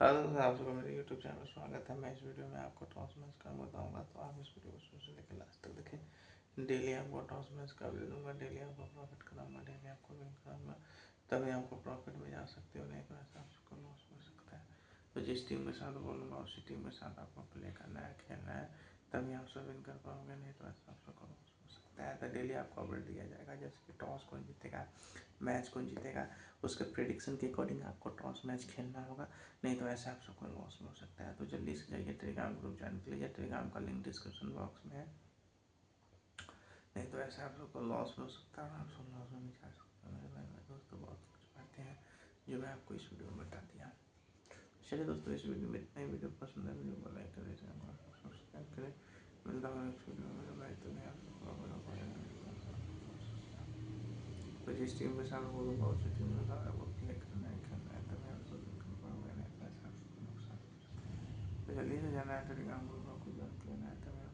Hello दोस्तों, आप सबका मेरे यूट्यूब चैनल में स्वागत है। मैं इस वीडियो में आपको टॉस मैच का बताऊंगा, तो आप इस वीडियो को शुरू से लेकर लास्ट तक देखें। डेली आपको टॉस मैच का वीडियो दूंगा, डेली आपको प्रॉफिट कराऊंगा, डेली आपको विन कराऊंगा, तभी आपको प्रॉफिट में जा सकते हो, नहीं तो ऐसा आपको लॉस हो सकता है। तो जिस टीम के साथ बोलूँगा उसी टीम के साथ आपको प्ले करना है, खेलना है, तभी आप सब विन कर पाओगे, नहीं तो ऐसा आपको लॉस हो सकता है। तो डेली आपको अपडेट दिया जाएगा, जैसे कि टॉस कौन जीतेगा, मैच कौन जीतेगा, उसके प्रेडिक्शन के अकॉर्डिंग आपको टॉस मैच खेलना होगा, नहीं तो ऐसे आप सबको लॉस हो सकता है। तो जल्दी से जाइए टेलीग्राम ग्रुप ज्वाइन कर लीजिए, टेलीग्राम का लिंक डिस्क्रिप्शन बॉक्स में है, नहीं तो ऐसे आप सबको लॉस हो सकता है और आप सब लॉस में नहीं जा सकते। मेरे भाई मेरे दोस्तों बहुत कुछ बातें हैं जो मैं आपको इस वीडियो में बता दिया। चलिए दोस्तों, इस वीडियो में इतना ही। वीडियो पसंद है वीडियो को लाइक करें, चैनल को सब्सक्राइब करें। मिलता हूँ नेक्स्ट वीडियो में। मेरे भाई तो मैं आप सबको तो जिस टीम के साथ बोलूँगा उसी टीम के साथ आपको प्ले करना है, खेलना है, तभी आप सब विन कर पाओगे, नहीं तो ऐसा आपको नुकसान हो सकता है। तो जल्दी से जाना है टेलीग्राम ग्रुप, आपको ज्वाइन कर लेना है, तभी